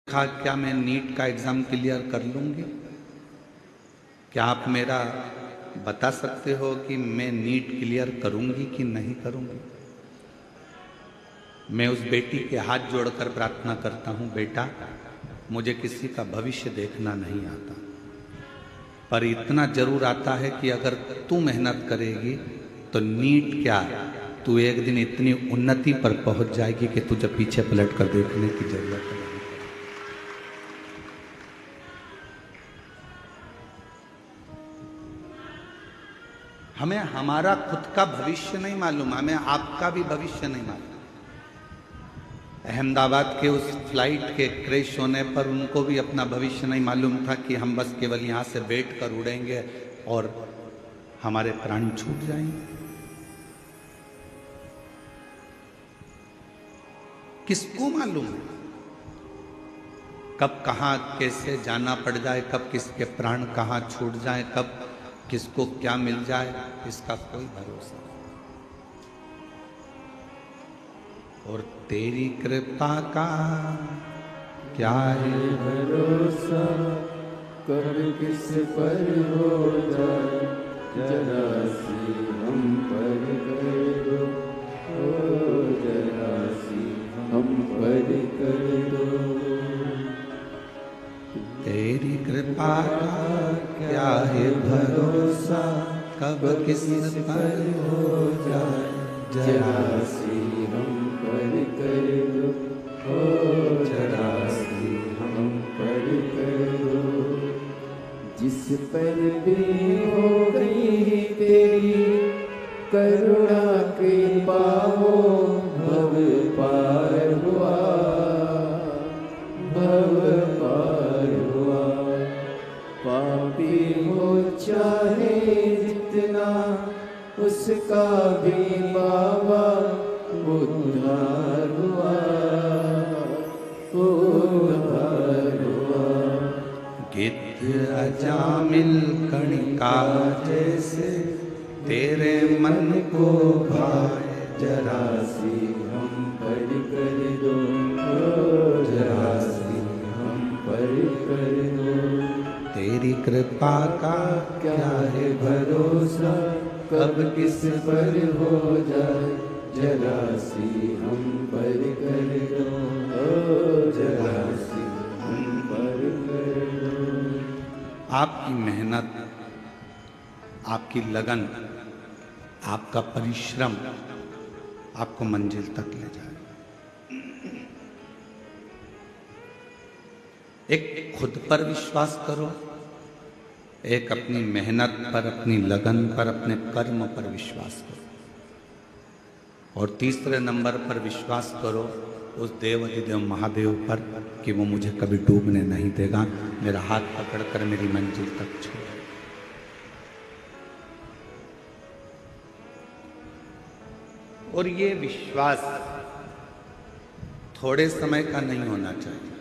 कहा क्या मैं नीट का एग्ज़ाम क्लियर कर लूँगी? क्या आप मेरा बता सकते हो कि मैं नीट क्लियर करूँगी कि नहीं करूँगी? मैं उस बेटी के हाथ जोड़कर प्रार्थना करता हूँ, बेटा मुझे किसी का भविष्य देखना नहीं आता, पर इतना जरूर आता है कि अगर तू मेहनत करेगी तो नीट क्या, तू एक दिन इतनी उन्नति पर पहुंच जाएगी कि तुझे पीछे पलट कर देखने की जरूरत नहीं। हमें हमारा खुद का भविष्य नहीं मालूम, हमें आपका भी भविष्य नहीं मालूम। अहमदाबाद के उस फ्लाइट के क्रैश होने पर उनको भी अपना भविष्य नहीं मालूम था कि हम बस केवल यहाँ से बैठ कर उड़ेंगे और हमारे प्राण छूट जाएंगे। किसको मालूम है कब कहाँ कैसे जाना पड़ जाए, कब किसके प्राण कहाँ छूट जाए, कब किसको क्या मिल जाए, इसका कोई भरोसा नहीं। और तेरी कृपा का क्या है भरोसा, कब किस पर हो जाए, जरा सी हम पर कर दो, ओ जरा सी हम पर कर दो। तेरी कृपा का क्या है भरोसा, कब किस पर हो जाए, जरा सी हम पर कर दो, ओ जरा सी हम पर कर दो। जिस पर भी हो गई तेरी करुणा कृपा, हो भव पार हुआ, भव पार हुआ। पापी हो चाहे जितना, उसका भी बाबा उद्धार हुआ, उद्धार हुआ। गिद्ध अजामिल कणिका जैसे तेरे मन को भाए, जरा सी हम पर कर दो, ओ जरा सी हम पर कर दो। तेरी कृपा का क्या है भरोसा, कब किस पर हो जाए, जरा सी हम पर कर दो, ओ जरा सी हम पर कर दो। आपकी मेहनत, आपकी लगन, आपका परिश्रम आपको मंजिल तक ले जाए। एक खुद पर विश्वास करो, एक अपनी मेहनत पर, अपनी लगन पर, अपने कर्म पर विश्वास करो, और तीसरे नंबर पर विश्वास करो उस देवाधिदेव महादेव पर कि वो मुझे कभी डूबने नहीं देगा, मेरा हाथ पकड़कर मेरी मंजिल तक छोड़े। और ये विश्वास थोड़े समय का नहीं होना चाहिए।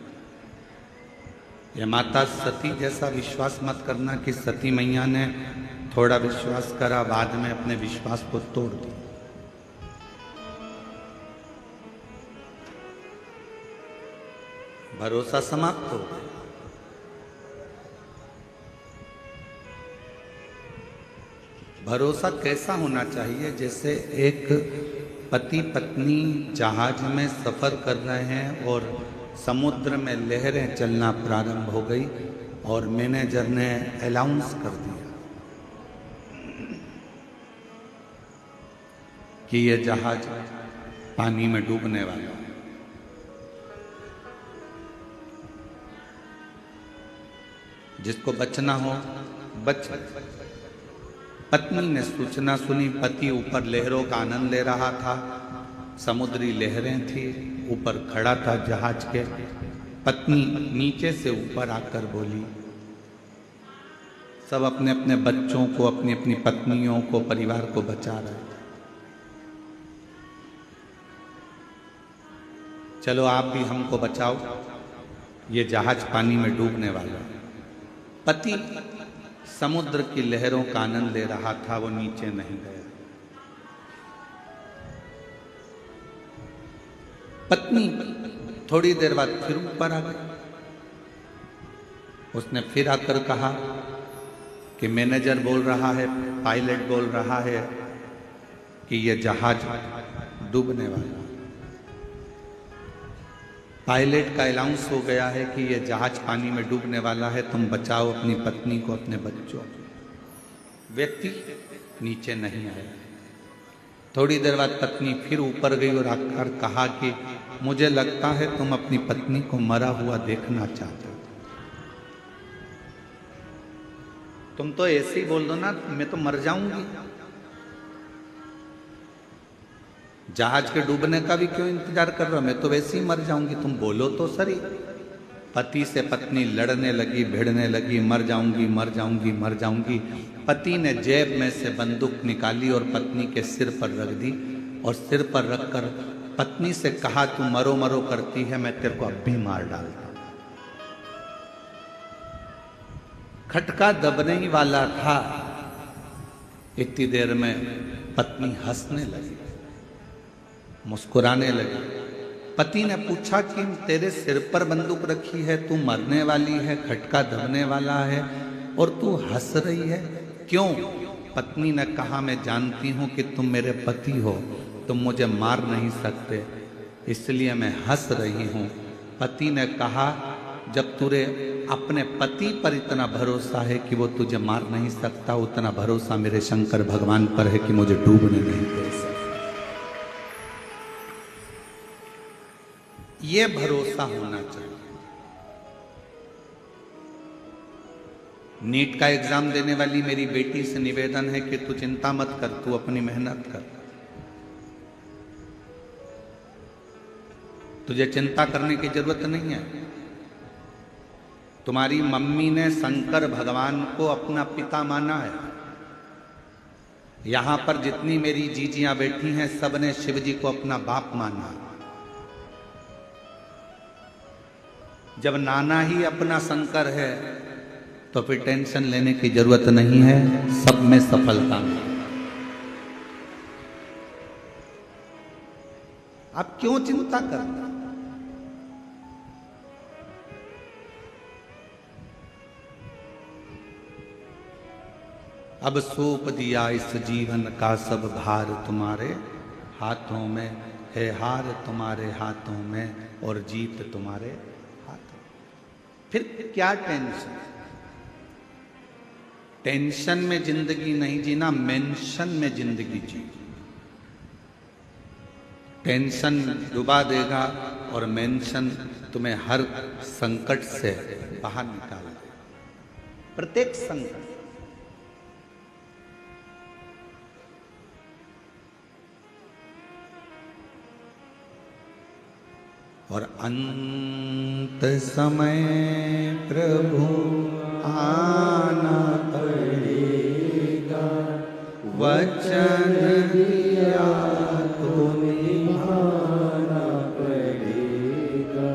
ये माता सती जैसा विश्वास मत करना कि सती मैया ने थोड़ा विश्वास करा, बाद में अपने विश्वास को तोड़ दिया। भरोसा समाप्त हो गया। भरोसा कैसा होना चाहिए? जैसे एक पति पत्नी जहाज में सफर कर रहे हैं और समुद्र में लहरें चलना प्रारंभ हो गई और मैनेजर ने अनाउंस कर दिया कि यह जहाज पानी में डूबने वाला है। जिसको बचना हो बच। पत्नी ने सूचना सुनी, पति ऊपर लहरों का आनंद ले रहा था, समुद्री लहरें थी, ऊपर खड़ा था जहाज के। पत्नी नीचे से ऊपर आकर बोली, सब अपने अपने बच्चों को, अपनी अपनी पत्नियों को, परिवार को बचा रहे, चलो आप भी हमको बचाओ, ये जहाज पानी में डूबने वाला है। पति समुद्र की लहरों का आनंद ले रहा था, वो नीचे नहीं गया। पत्नी थोड़ी देर बाद फिर ऊपर आ गई। उसने फिर आकर कहा कि मैनेजर बोल रहा है, पायलट बोल रहा है कि यह जहाज डूबने वाला है। पायलट का अनाउंस हो गया है कि यह जहाज पानी में डूबने वाला है, तुम बचाओ अपनी पत्नी को, अपने बच्चों। व्यक्ति नीचे नहीं आया। थोड़ी देर बाद पत्नी फिर ऊपर गई और आकर कहा कि मुझे लगता है तुम अपनी पत्नी को मरा हुआ देखना चाहते हो। तुम तो ऐसे ही बोल दो ना, मैं तो मर जाऊंगी। जहाज के डूबने का भी क्यों इंतजार कर रहे हो, मैं तो वैसे ही मर जाऊंगी, तुम बोलो तो सही। पति से पत्नी लड़ने लगी, भिड़ने लगी, मर जाऊंगी मर जाऊंगी मर जाऊंगी। पति ने जेब में से बंदूक निकाली और पत्नी के सिर पर रख दी और सिर पर रखकर पत्नी से कहा, तू मरो मरो करती है, मैं तेरे को अब भी मार डालता। खटका दबने ही वाला था, इतनी देर में पत्नी हंसने लगी, मुस्कुराने लगी। पति ने पूछा कि तेरे सिर पर बंदूक रखी है, तू मरने वाली है, खटका दबने वाला है और तू हंस रही है, क्यों? पत्नी ने कहा, मैं जानती हूं कि तुम मेरे पति हो, तुम मुझे मार नहीं सकते, इसलिए मैं हंस रही हूं। पति ने कहा, जब तुझे अपने पति पर इतना भरोसा है कि वो तुझे मार नहीं सकता, उतना भरोसा मेरे शंकर भगवान पर है कि मुझे डूबने नहीं दे सकता। ये भरोसा होना चाहिए। नीट का एग्जाम देने वाली मेरी बेटी से निवेदन है कि तू चिंता मत कर, तू अपनी मेहनत कर। तुझे चिंता करने की जरूरत नहीं है। तुम्हारी मम्मी ने शंकर भगवान को अपना पिता माना है। यहां पर जितनी मेरी जीजियां बैठी हैं, सबने शिव जी को अपना बाप माना। जब नाना ही अपना शंकर है तो फिर टेंशन लेने की जरूरत नहीं है, सब में सफलता है। आप क्यों चिंता करना? अब सौंप दिया इस जीवन का सब भार तुम्हारे हाथों में है, हार तुम्हारे हाथों में और जीत तुम्हारे हाथों में। फिर क्या टेंशन? टेंशन में जिंदगी नहीं जीना, मेंशन में जिंदगी जी। टेंशन डुबा देगा और मेंशन तुम्हें हर संकट से बाहर निकाल देगा, प्रत्येक संकट। और अंत समय प्रभु आना पड़ेगा, वचन दिया तो निभाना पड़ेगा।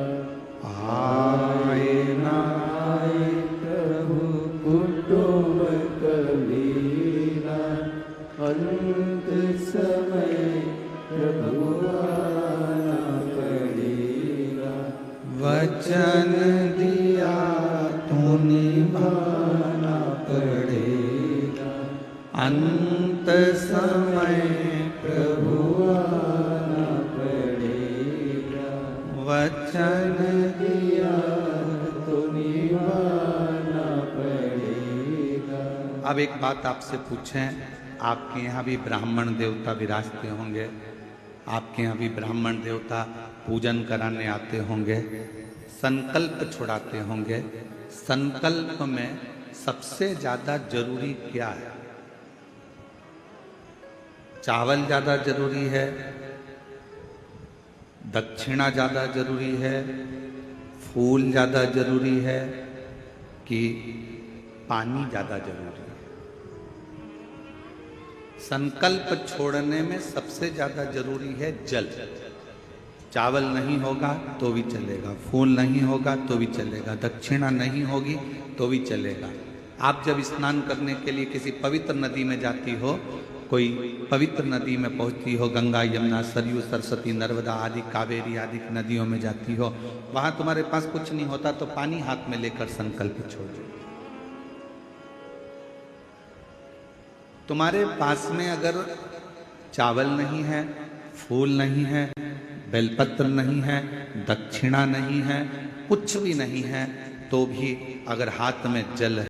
आए ना आए प्रभु कुटुंब कबीरा, अंत समय प्रभु वचन दिया तो निभाना पड़ेगा, अंत समय प्रभु आना पड़ेगा। वचन दिया तो निभाना पड़ेगा। अब एक बात आपसे पूछें, आपके यहाँ भी ब्राह्मण देवता विराजते होंगे, आपके यहाँ भी ब्राह्मण देवता पूजन कराने आते होंगे, संकल्प छुड़ाते होंगे। संकल्प में सबसे ज्यादा जरूरी क्या है? चावल ज्यादा जरूरी है, दक्षिणा ज्यादा जरूरी है, फूल ज्यादा जरूरी है कि पानी ज्यादा जरूरी है? संकल्प छोड़ने में सबसे ज्यादा जरूरी है जल। चावल नहीं होगा तो भी चलेगा, फूल नहीं होगा तो भी चलेगा, दक्षिणा नहीं होगी तो भी चलेगा। आप जब स्नान करने के लिए किसी पवित्र नदी में जाती हो कोई पवित्र नदी में पहुंचती हो, गंगा, यमुना, सरयू, सरस्वती, नर्मदा आदि, कावेरी आदि नदियों में जाती हो, वहां तुम्हारे पास कुछ नहीं होता तो पानी हाथ में लेकर संकल्प छोड़ दो। तुम्हारे पास में अगर चावल नहीं है, फूल नहीं है, बेलपत्र नहीं है, दक्षिणा नहीं है, कुछ भी नहीं है, तो भी अगर हाथ में जल है